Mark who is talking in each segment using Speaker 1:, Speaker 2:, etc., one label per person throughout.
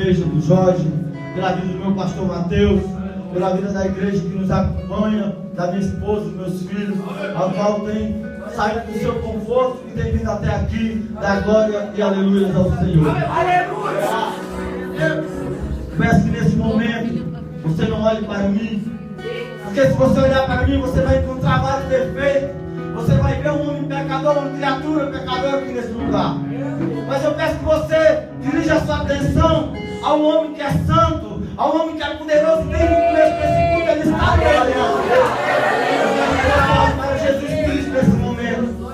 Speaker 1: igreja do Jorge, pela vida do meu pastor Mateus, pela vida da igreja que nos acompanha, da minha esposa, dos meus filhos, a qual tem saído do seu conforto e tem vindo até aqui, da glória e aleluia ao Senhor. Aleluia! Peço que nesse momento você não olhe para mim, porque se você olhar para mim, você vai encontrar vários defeitos. Você vai ver um homem pecador, uma criatura pecadora aqui nesse lugar. Mas eu peço que você dirija a sua atenção ao homem que é santo, ao homem que é poderoso, desde o começo desse culto, ele está trabalhando. Para Jesus Cristo nesse momento.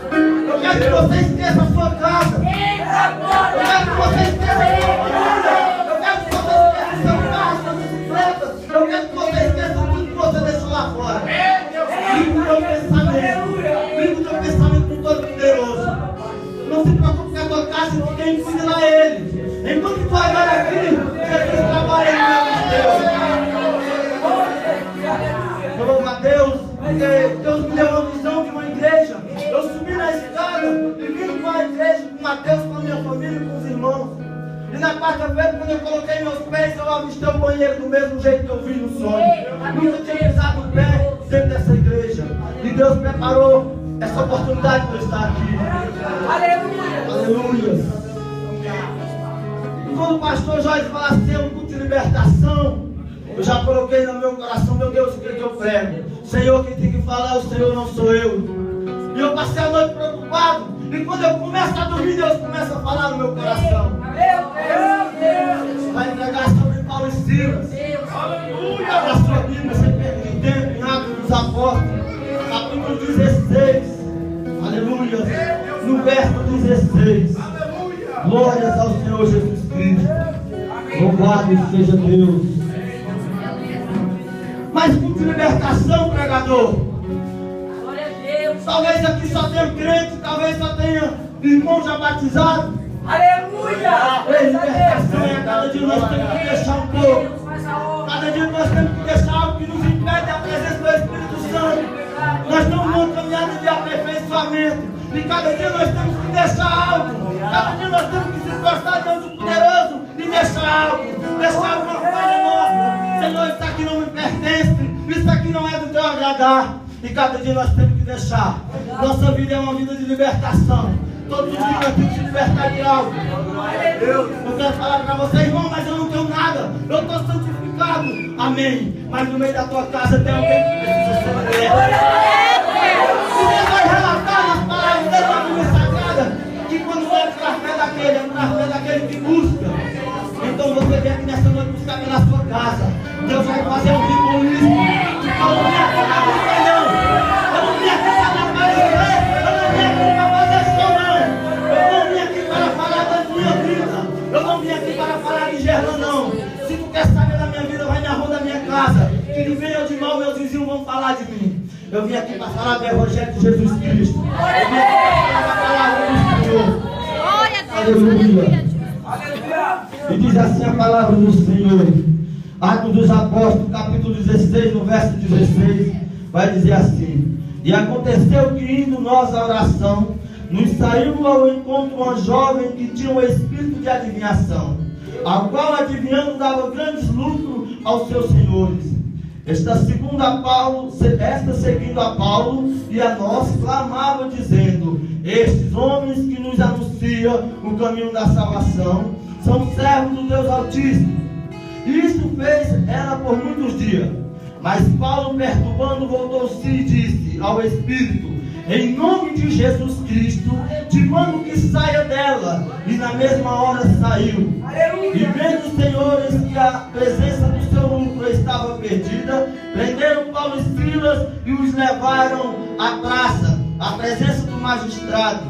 Speaker 1: Eu quero que você esqueça a sua casa. Eu quero que você esqueça a sua família. Eu quero que você esqueça o seu carro, suas bicicletas. Eu quero que você esqueça tudo que você deixou lá fora. Limpa o teu pensamento. Limpa o teu pensamento com todo poderoso. Não se preocupe com a tua casa, porque quem cuida lá é Ele. Enquanto tu vai aqui, Jesus trabalha em nome de Deus. Eu louvo a Deus, porque Deus me deu uma visão de uma igreja. Eu subi na escada e vim com a igreja, com Mateus, com a minha família, com os irmãos. E na quarta-feira, quando eu coloquei meus pés, eu avistei o banheiro do mesmo jeito que eu vi no sonho. Nunca tinha pisado o pé dentro dessa igreja. E Deus preparou essa oportunidade para eu estar aqui. Aleluia! Aleluia! E quando o pastor Jorge fala assim, um culto de libertação, eu já coloquei no meu coração, meu Deus, o que eu prego? Senhor, quem tem que falar é o Senhor, não sou eu. E eu passei a noite preocupado. E quando eu começo a dormir, Deus começa a falar no meu coração. Vai entregar sobre Paulo e Silas. Aleluia! Abra a sua Bíblia, sem perder tempo, em Atos dos Apóstolos, capítulo 16. Aleluia! No verso 16. Glórias ao Senhor Jesus Cristo. Louvado seja Deus. Mas culto de libertação, pregador.
Speaker 2: Glória a Deus.
Speaker 1: Talvez aqui só tenha crente, talvez só tenha irmão já batizado.
Speaker 2: Aleluia.
Speaker 1: Libertação é cada dia nós temos que deixar um pouco. Cada dia nós temos que deixar algo que nos impede a presença do Espírito Santo. Nós estamos numa caminhada de aperfeiçoamento. E cada dia nós temos que deixar algo. Cada dia nós temos que se esforçar diante do poderoso e deixar algo. Deixar alguma coisa nossa. Senhor, isso aqui não me pertence. Isso aqui não é do teu agradar. E cada dia nós temos que deixar. Nossa vida é uma vida de libertação. Todos os dias nós temos que libertar de algo. Eu quero falar para você, irmão, mas eu não tenho nada. Eu estou santificado. Amém. Mas no meio da tua casa tem alguém que precisa ser liberto. Você vai relatar nas palavras da Bíblia Sagrada que quando vai para a fé daquele, é para a fé daquele que busca. Então você vem aqui nessa noite buscar pela sua casa. Deus vai fazer um ritualismo. Eu não vim aqui para buscar, não. Eu não vim aqui para aparecer. Eu não vim aqui para fazer show, não. Eu não vim aqui para falar da minha vida. Eu não vim aqui para falar de Gerlão, não. Se tu quer saber da minha vida, vai na rua da minha casa. Que de bem ou de mal, meus vizinhos vão falar de mim. Eu vim aqui para falar do Evangelho de Jesus Cristo. Eu vim aqui para falar da palavra do Senhor. Aleluia. E diz assim a palavra do Senhor. Atos dos Apóstolos, capítulo 16, no verso 16, vai dizer assim: e aconteceu que, indo nós à oração, nos saiu ao encontro uma jovem que tinha um espírito de adivinhação, a qual adivinhando dava grandes lucros aos seus senhores. Esta seguindo a Paulo e a nós, clamava dizendo: estes homens que nos anunciam o caminho da salvação são servos do Deus Altíssimo. Isso fez ela por muitos dias. Mas Paulo, perturbando, voltou-se e disse ao Espírito: em nome de Jesus Cristo, te mando que saia dela. E na mesma hora saiu. E vendo os senhores que a presença do seu lucro estava perdida, prenderam Paulo e Silas e os levaram à praça, à presença do magistrado.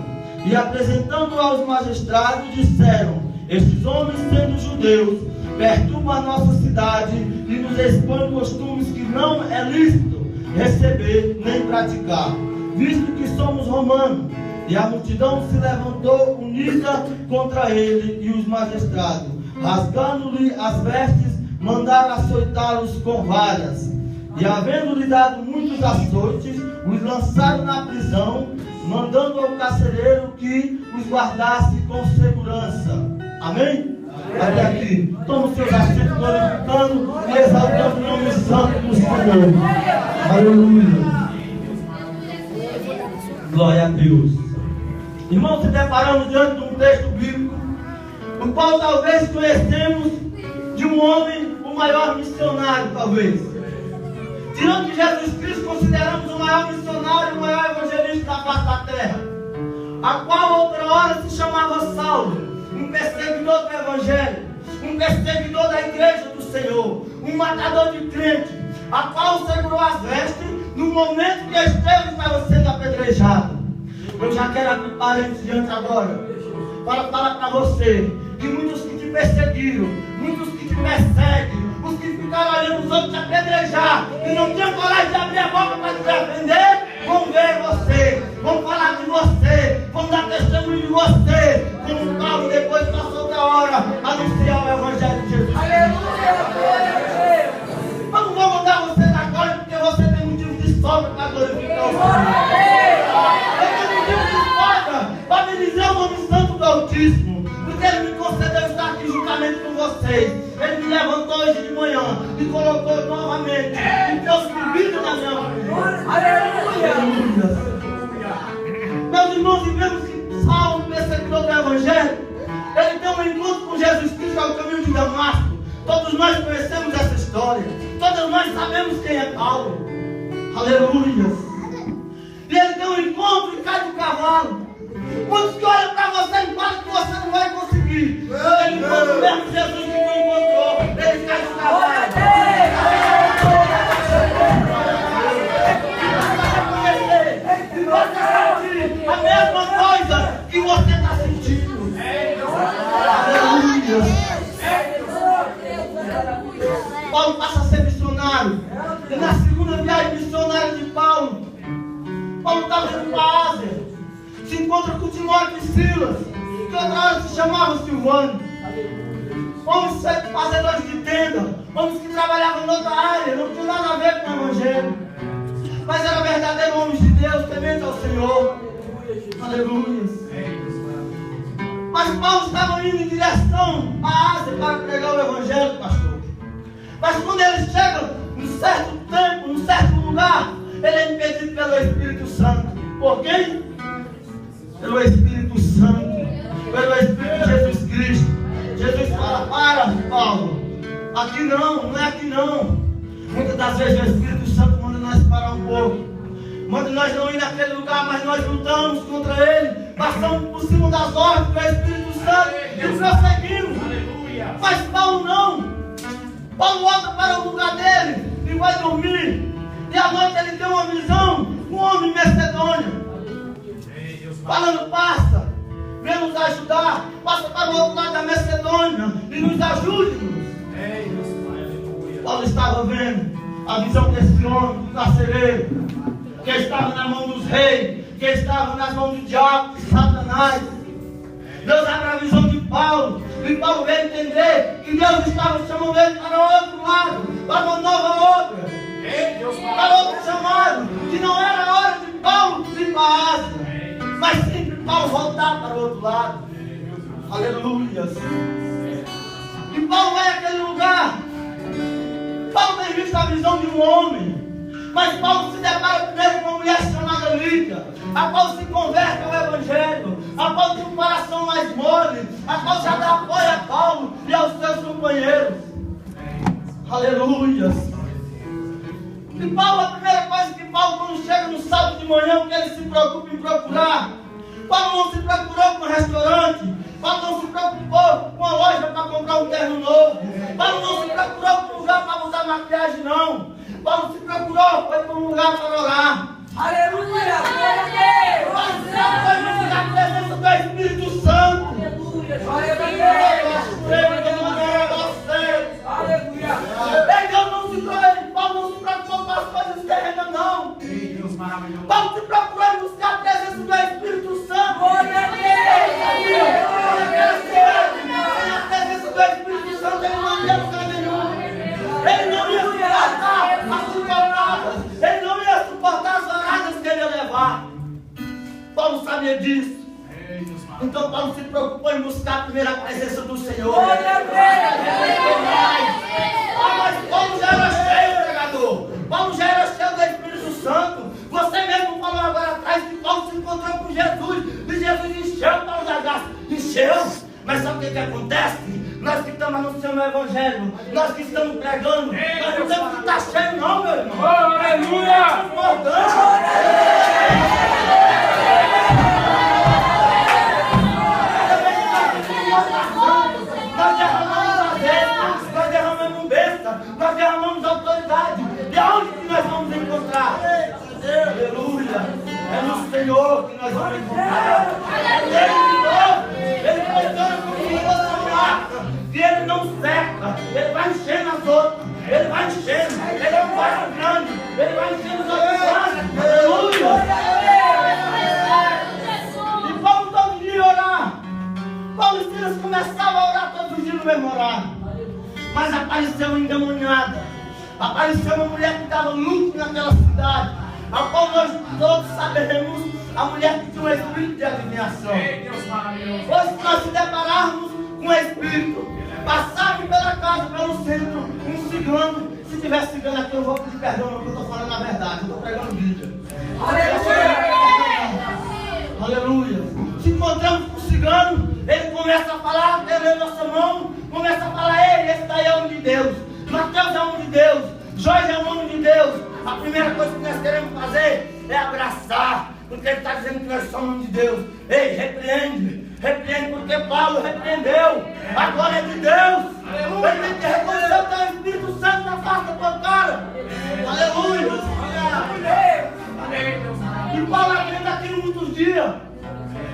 Speaker 1: E apresentando aos magistrados, disseram: estes homens, sendo judeus, perturbam a nossa cidade e nos expõem costumes que não é lícito receber nem praticar, visto que somos romanos. E a multidão se levantou unida contra ele e os magistrados, rasgando-lhe as vestes, mandaram açoitá-los com varas. E havendo-lhe dado muitos açoites, os lançaram na prisão, mandando ao carcereiro que os guardasse com segurança. Amém? até aqui. Toma os seus assentos, glorificando e exaltando o nome santo do Senhor. Aleluia. Glória a Deus. Irmãos, se deparamos diante de um texto bíblico, o qual talvez conhecemos de um homem, o maior missionário, talvez. Tirando de Jesus Cristo, consideramos o maior missionário, o maior evangelista da face da terra, a qual outra hora se chamava Saulo, um perseguidor do Evangelho, um perseguidor da igreja do Senhor, um matador de crente, a qual segurou as vestes no momento que Estevão estava sendo apedrejado. Eu já quero abrir parênteses diante agora, para falar para você, que muitos que te perseguiram, muitos que te perseguem, os que ficaram olhando os outros te apedrejar, e não tinham coragem de abrir a boca para te defender, vão ver você, vão falar de você, vão dar testemunho de você, como Paulo depois passou outra hora anunciar o Evangelho de Jesus. Aleluia! Mas não vou mandar você na glória, porque você tem motivo de sobra para glorificar o Senhor. Eu tenho motivo de sobra para me dizer o nome santo do Altíssimo, porque Ele me concedeu estar aqui juntamente com vocês. Ele me levantou hoje de manhã e colocou novamente e trouxe vida na minha vida. Aleluia! Meus irmãos, e vemos que Saulo, perseguidor do Evangelho, ele tem um encontro com Jesus Cristo ao caminho de Damasco. Todos nós conhecemos essa história. Todos nós sabemos quem é Paulo. Aleluia! E ele tem um encontro e cai do cavalo. Muitos que olham para você e falam que você não vai conseguir. Ele encontra o mesmo Jesus que não encontrou. Ele cai do cavalo. A mesma coisa que você está sentindo. Aleluia. Paulo passa a ser missionário. E na segunda viagem missionária de Paulo estava indo para a Ásia. Se encontra com Timóteo e Silas, que outra hora se chamavam Silvano. Homens fazedores de tenda, homens que trabalhavam em outra área, não tinham nada a ver com o Evangelho, mas eram verdadeiros homens de Deus, tementes ao Senhor. Aleluia. Mas Paulo estava indo em direção à Ásia para pregar o Evangelho, pastor. Mas quando ele chega num certo tempo, num certo lugar, ele é impedido pelo Espírito Santo. Por quem? Pelo Espírito Santo, pelo Espírito de Jesus Cristo. Jesus fala: para, Paulo, aqui não é aqui não. Muitas das vezes o Espírito Santo manda nós parar um pouco, manda nós não ir naquele lugar, mas nós lutamos contra ele, passamos por cima das ordens do Espírito Santo e prosseguimos. Mas Paulo não. Paulo volta para o lugar dele e vai dormir. E à noite ele tem uma visão, um homem em Macedônia, falando: passa, vem nos ajudar, passa para o outro lado da Macedônia e nos ajude-nos. Paulo estava vendo a visão desse homem, do carcereiro, que estava na mão dos reis, que estava nas mãos do diabo, de Satanás. Deus abre a visão de Paulo, e Paulo veio entender que Deus estava chamando ele para o outro lado, para uma nova obra, para outro chamado, que não era a hora de Paulo ir para a Ásia, mas sempre Paulo voltar para o outro lado. Aleluia. E Paulo vai àquele lugar. Paulo tem visto a visão de um homem, mas Paulo se depara primeiro com uma mulher chamada Lídia, a qual se converte ao Evangelho, a qual tem um coração mais mole, a qual já dá apoio a Paulo e aos seus companheiros. Aleluia. E Paulo, a primeira coisa que Paulo, quando chega no sábado de manhã, o que ele se preocupa em procurar, Paulo não se procurou com um restaurante, Paulo não se preocupou com a loja para comprar um terno novo, Paulo não se procurou com um lugar para usar maquiagem, não. Paulo se procurou, foi para um lugar para orar. Aleluia! Paulo se procurou na presença do Espírito Santo. Aleluia! Paulo não se preocupou com as coisas terrenas, não. Paulo se procurou em buscar a presença do Espírito Santo. Sem a presença do Espírito Santo, ele não ia lugar nenhum. Ele não ia suportar as suportadas. Ele não ia suportar as oradas que ele ia levar. Paulo sabia disso. Então Paulo se preocupou em buscar primeiro a presença do Senhor. anunciando o Evangelho, nós que estamos pregando, nós não temos que estar cheios não, meu irmão.
Speaker 3: Aleluia!
Speaker 1: Nós derramamos azeite, nós derramamos besta, nós derramamos autoridade. De onde que nós vamos encontrar? Aleluia! É no Senhor que nós vamos encontrar. Ele funciona como se fosse uma arca. E ele não seca, ele vai enchendo as outras. Ele vai enchendo, ele é um vaso grande, ele vai enchendo os outros vasos. Aleluia! E Paulo todo dia orar. Paulo e Silas começavam a orar todos os dias no mesmo horário. Mas apareceu uma endemoniada. Apareceu uma mulher que dava luto naquela cidade. A qual nós todos sabemos, a mulher que tinha um espírito de adivinhação. Hoje, se nós se depararmos com um espírito, passarmos pela casa, pelo centro, um cigano, se tiver cigano aqui, eu vou pedir perdão, porque eu estou falando a verdade, eu estou pregando Bíblia. Aleluia! Se encontramos com o cigano, ele começa a falar, pela nossa mão, começa a falar, ei, esse daí é homem de Deus, Mateus é homem de Deus, Jorge é homem de Deus. A primeira coisa que nós queremos fazer é abraçar, porque ele está dizendo que nós somos homem de Deus. Ei, repreende, porque Paulo repreendeu, a glória é de Deus. Ele tem que reconhecer o teu Espírito Santo na face da tua cara. Aleluia! E Paulo aprende aquilo muitos dias.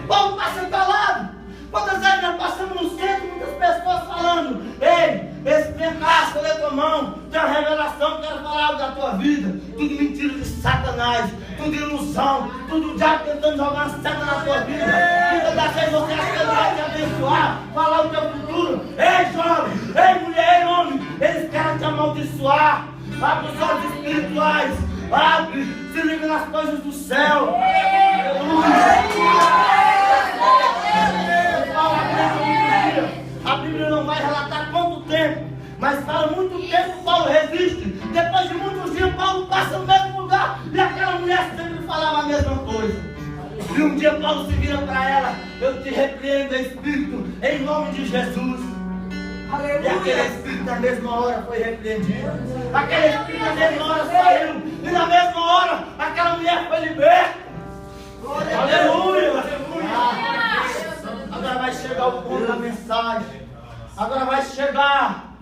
Speaker 1: Paulo passa calado. Quantas vezes nós passamos no centro, muitas pessoas falando, ei, esse pedaço, olha a tua mão, tem uma revelação, quero falar algo da tua vida. Tudo mentira de Satanás, tudo ilusão, tudo o diabo tentando jogar uma seta na tua vida. Muitas das vezes você acha que ele vai te abençoar, falar o teu futuro. Ei, jovem, ei, mulher, ei, homem, eles querem te amaldiçoar. Abre os olhos espirituais, abre, se liga nas coisas do céu. A Bíblia não vai relatar quanto tempo, mas fala muito tempo Paulo resiste. Depois de muitos dias Paulo passa no mesmo lugar e aquela mulher sempre falava a mesma coisa. E um dia Paulo se vira para ela, eu te repreendo, Espírito, em nome de Jesus. Aleluia. E aquele Espírito na mesma hora foi repreendido. Aquele Espírito na mesma hora saiu. E na mesma hora aquela mulher foi liberta. Aleluia. Agora vai chegar o ponto da mensagem. Agora vai chegar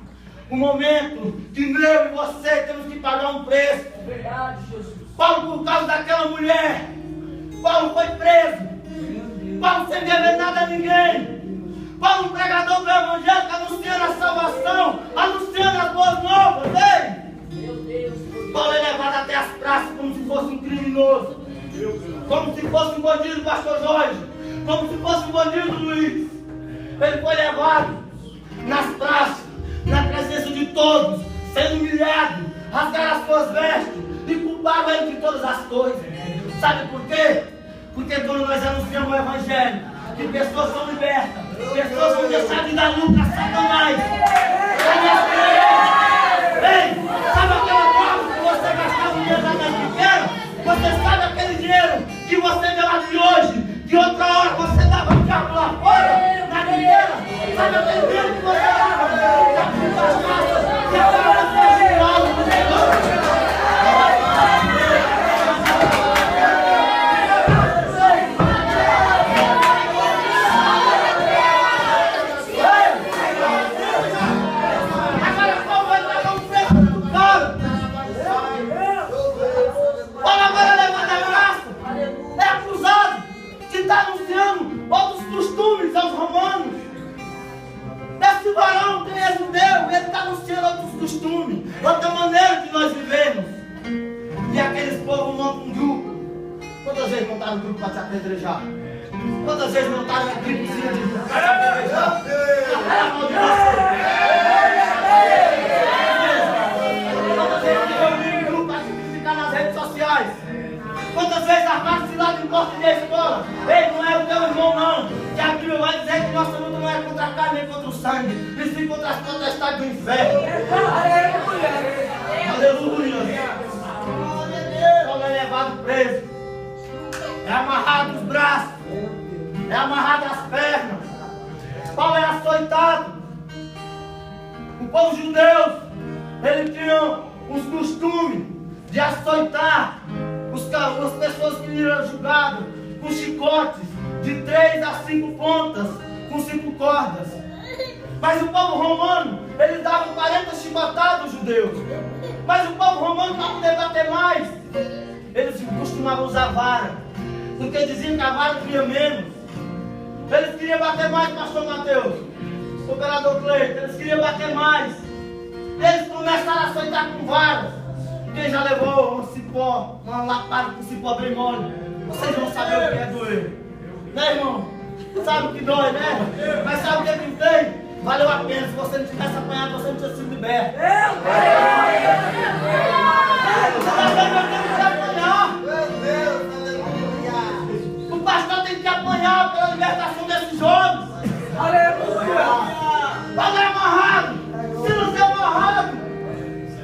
Speaker 1: o momento que eu e você temos que pagar um preço.
Speaker 2: Verdade, Jesus.
Speaker 1: Paulo, por causa daquela mulher, Paulo foi preso. Paulo sem dever nada a ninguém. Paulo, um pregador do Evangelho, anunciando a salvação, anunciando as boas novas. Ei!
Speaker 2: Meu Deus.
Speaker 1: Paulo é levado até as praças como se fosse um criminoso. Como se fosse um bandido, pastor Jorge. Como se fosse um bandido, Luiz. Ele foi levado nas praças, na presença de todos, sendo humilhado, rasgar as suas vestes e culpava ele de todas as coisas. Sabe por quê? Porque quando nós anunciamos o Evangelho, que pessoas são libertas, pessoas vão deixar de dar lucro a Satanás. Ei, sabe aquela forma que você gastava um dinheiro na pequena? Você sabe aquele dinheiro que você deu lá de hoje? De outra hora você dava um diabo lá fora, na dinheira. Sabe aquele dinheiro que você dava? Que agora você é girado no negócio. Agora como vai pagar um preço muito caro? Paulo agora levanta a graça. É acusado de estar anunciando outros costumes aos romanos. Esse varão que é judeu, ele está anunciando outros costumes, outra maneira de nós vivemos. E aqueles povos montam um grupo. Quantas vezes montaram um grupo para te apedrejar? Quantas vezes montaram um grupo para te apedrejar? Era mal de você. Quantas vezes reuniram um grupo para te criticar nas redes sociais? Quantas vezes armaram cilada em porta de escola? Ei, não é o teu irmão não. Que a Bíblia vai dizer que nossa luta não é contra a carne nem contra o sangue, e sim contra as potestades do inferno. Aleluia. Paulo é levado preso. É amarrado os braços. É amarrado as pernas. Paulo é açoitado. O povo judeu, eles tinham os costumes de açoitar as pessoas que eram julgadas com chicotes de 3 a 5 pontas, com 5 cordas. Mas o povo romano, eles davam 40 chicotadas aos judeus. Mas o povo romano, para poder bater mais, eles costumavam usar vara, porque diziam que a vara doía menos. Eles queriam bater mais, pastor Mateus, operador Cleiton, eles queriam bater mais. Eles começaram a açoitar com varas. Quem já levou um cipó, uma lapada com cipó bem mole, vocês vão saber o que é doer. Né, irmão? Sabe o que dói, né? Mas sabe o que ele tem? Valeu a pena. Se você não tivesse apanhado, você não tinha sido liberto. O pastor tem que apanhar pela libertação desses homens. Aleluia! Paulo é amarrado, Silas é amarrado,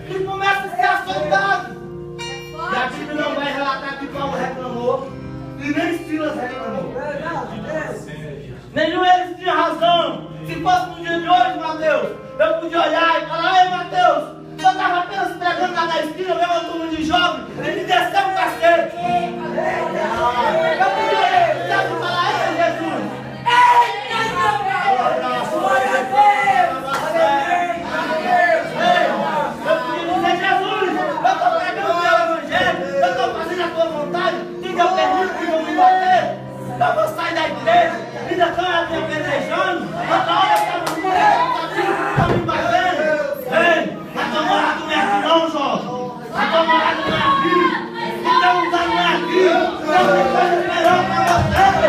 Speaker 1: e começa a ser açoitado. E a Bíblia não vai relatar que Paulo reclamou, e nem Silas reclamou. Nenhum deles tinha razão. Se fosse no dia de hoje, Mateus, eu podia olhar e falar: ei, Mateus, eu estava apenas pregando lá na esquina, veio uma turma de jovens e me desceu um cacete. Eu podia olhar e falar: ei, Jesus, glória a Deus, eu podia dizer: Jesus, eu estou pregando o meu evangelho, eu estou fazendo a tua vontade, quem deu permito que vão me bater, eu vou sair da igreja. Ainda estão me apedrejando, outra hora estão me batendo. Ei, a tua morada não é aqui não, Jorge. A tua morada não é aqui. Então não é aqui. Não tem coisa melhor para você.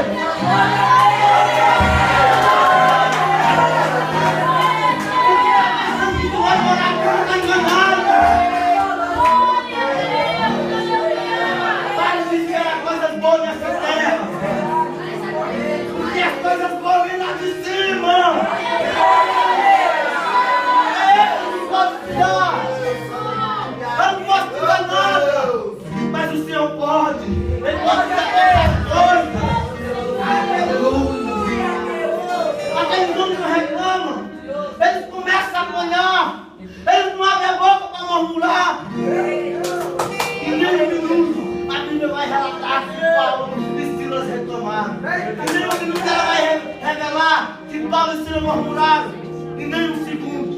Speaker 1: Porque tu vai morar aqui, não está enganado. Para de esperar coisas boas nessa terra. As coisas boas vêm lá de cima. Eu não posso te dar. Eu não posso te dar nada. Mas o Senhor pode. Ele pode te dar todas as coisas. Aqueles homens não reclamam. Eles começam a apanhar. Eles não abrem a boca para murmurar. E nem um minuto a Bíblia vai relatar que Paulo e Silas reclamaram. E nem um minuto ela vai revelar que Paulo e Silas murmuraram. E nem um segundo.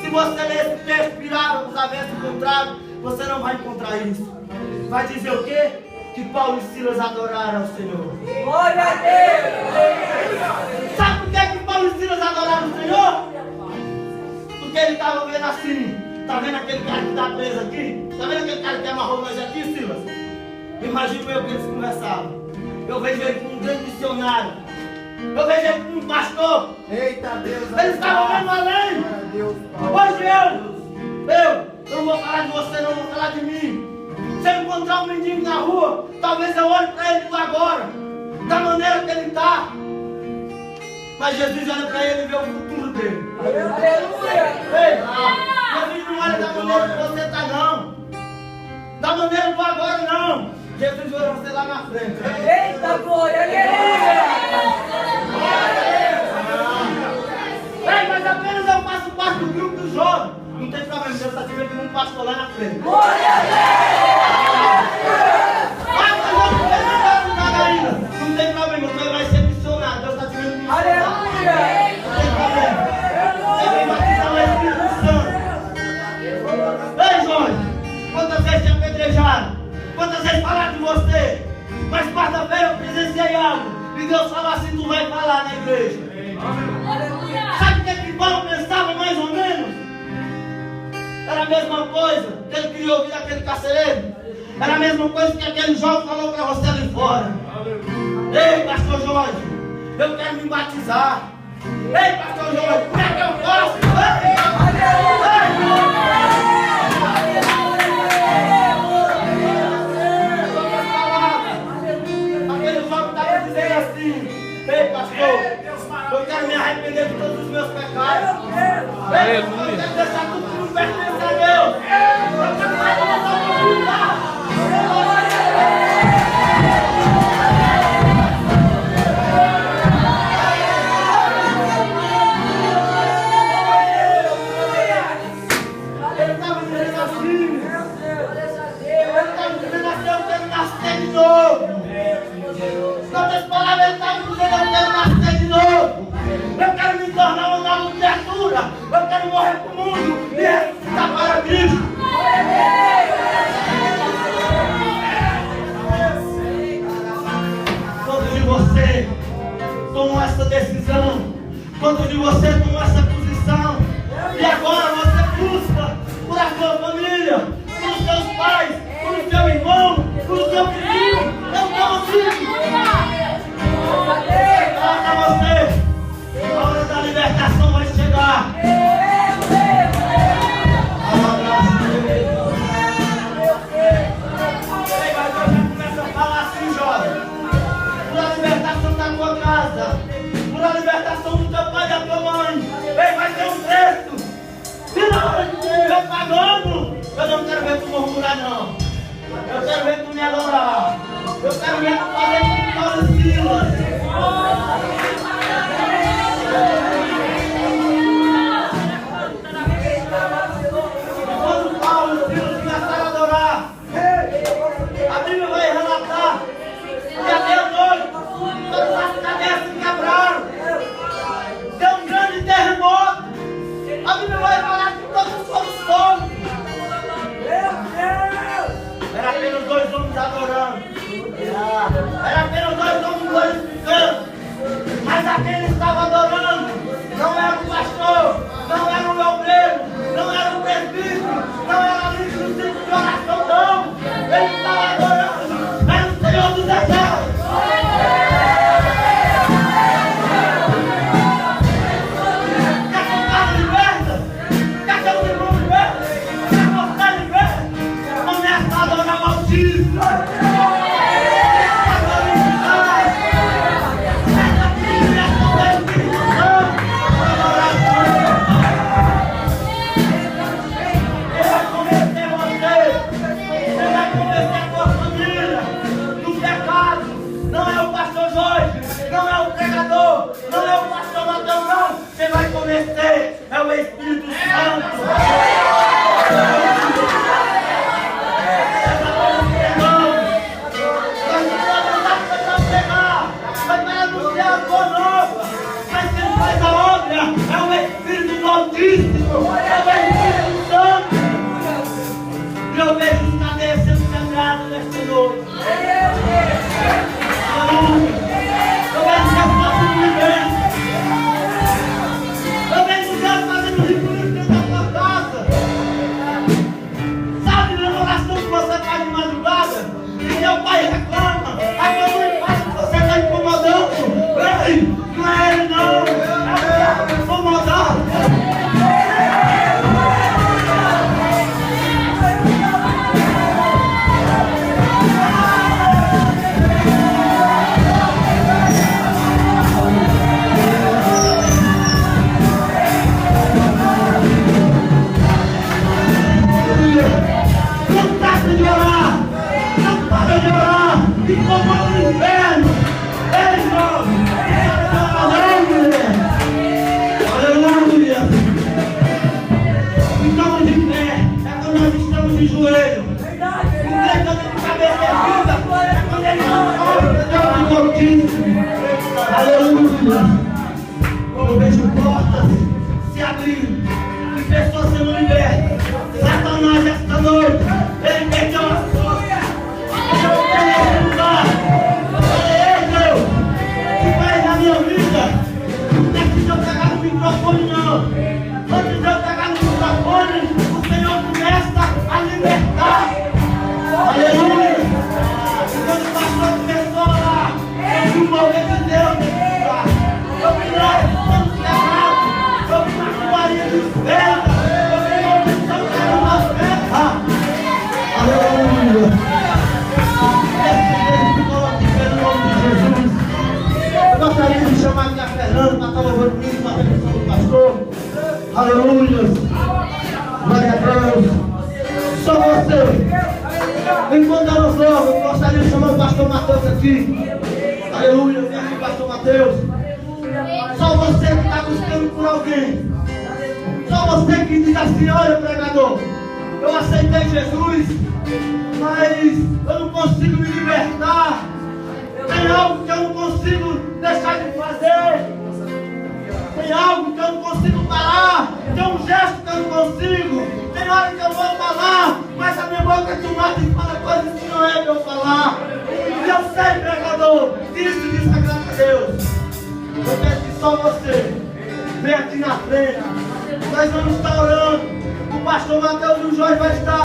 Speaker 1: Se você ler esse texto virado nos aversos contrários, você não vai encontrar isso. Vai dizer o quê? Que Paulo e Silas adoraram ao Senhor.
Speaker 2: Glória a Deus!
Speaker 1: Sabe por que Paulo e Silas adoraram o Senhor? Porque ele estava vendo assim. Está vendo aquele cara que está preso aqui? Está vendo aquele cara que amarrou nós aqui, Silas? Imagino eu que eles conversavam. Eu vejo ele como um grande missionário. Eu vejo ele como um pastor.
Speaker 3: Eita Deus!
Speaker 1: Eles estavam vendo além. Hoje eu não vou falar de você, não vou falar de mim. Se eu encontrar um mendigo na rua, talvez eu olhe para ele agora, da maneira que ele está. Mas Jesus olha para ele e vê o futuro dele.
Speaker 2: Aleluia!
Speaker 1: Ei, Jesus não olha da maneira que você está, não. Da maneira do agora, não. Jesus olha você lá na frente.
Speaker 2: Eita glória! Aleluia!
Speaker 1: Ei, mas apenas eu faço parte do grupo dos jovens. Não tem problema, Deus está te vendo como um pastor lá na frente.
Speaker 2: Glória a
Speaker 1: Ah, mas eu não tenho nada ainda. Não tem problema, você vai ser missionário. Deus está te vendo como missionário.
Speaker 2: Aleluia!
Speaker 1: Não tem problema. Você vai batizar o Espírito Santo. Ei, Jorge, quantas vezes te apedrejaram? Quantas vezes falaram de você? Mas quarta-feira eu presenciei algo. E Deus falou assim: tu vai falar na igreja. Sabe o que Paulo pensava mais ou menos? Era a mesma coisa que ele queria ouvir daquele carcereiro. Era a mesma coisa que aquele jovem falou para você ali fora. Ei, pastor Jorge, eu quero me batizar. Ei, pastor Jorge, como é que eu faço? Aquele jovem estava dizendo assim: ei, pastor, eu quero me arrepender de todos os meus pecados. Ei, eu quero deixar tudo que não pertence a Deus. Eu quero mais uma oportunidade. decisão. Quantos de vocês tomou essa posição? E agora você busca por a sua família, pelos seus pais, pelo seu irmão, pelo seu vizinho. Eu não consigo. Para você, a hora da libertação vai chegar. Por a libertação do teu pai e da tua mãe. Vem, vai ter um preço. Vem pagando. Eu não quero ver tu murmurar, não. Eu quero ver tu me adorar. Eu quero ver tu fazer com Paulo e Silas. Quando Paulo e Silas começaram a adorar, a Bíblia vai relatar que até a noite todas as cadeias se quebraram. Deu um grande terremoto. A Bíblia vai falar que todos foram soltos. Era apenas dois homens adorando. Era apenas dois homens glorificando. Mas aquele que estava adorando não era o pastor, não era o obreiro, não era o presbítero, não era o líder do centro de oração, não. Ele estava adorando. Era o Senhor dos Exércitos. É o Espírito Santo. Vai anunciar a boa nova. Mas quem faz a obra é o Espírito Altíssimo. É o Espírito Santo. E eu vejo os cadeias sendo quebrados nesta noite. Aleluia. Eu vejo que é o nosso universo. Eu vejo Deus fazendo ribuliço dentro da tua casa. Sabe na oração que você faz de madrugada? E teu pai reclama. A tua mãe fala que você está incomodando. Ei, não é ele não. É o diabo incomodado. Incomoda o inferno. Ei, irmão. Aleluia. Aleluia. Estamos de pé. É quando nós estamos de joelho. O crente de cabeça erguida. É quando ele não corre. Deus de Altíssimo. Aleluia. Eu vejo portas se abrindo. E pessoas sendo libertas. Satanás esta noite. Ele perdeu a força. Minha vida, não é que se eu pegar no microfone, não. Antes de eu pegar no microfone, o Senhor começa a libertar. Aleluia. Quando o pastor começou lá, eu vi o mover de Deus nesse lugar. Eu vi lá, estamos quebrados. Eu vi uma chuvaria de venda. Eu vi uma opção que era uma festa. Aleluia. Gostaria de chamar aqui a Fernanda para estar louvando comigo com a benção do pastor. Aleluia. Glória a Deus. Só você. Enquanto nós louvamos, eu gostaria de chamar o pastor Mateus aqui. Aleluia. Vem aqui, pastor Mateus. Só você que está buscando por alguém. Só você que diz assim: olha, pregador, eu aceitei Jesus, mas eu não consigo me libertar. Tem algo que eu não consigo deixar de fazer. Tem algo que eu não consigo falar. Tem um gesto que eu não consigo. Tem hora que eu vou falar, mas a minha boca é tomada e fala coisas que não é para eu falar. E eu sei, pregador, isso desagrada a Deus. Eu quero só você. Vem aqui na frente. Nós vamos estar orando. O pastor Mateus e o Jorge vai estar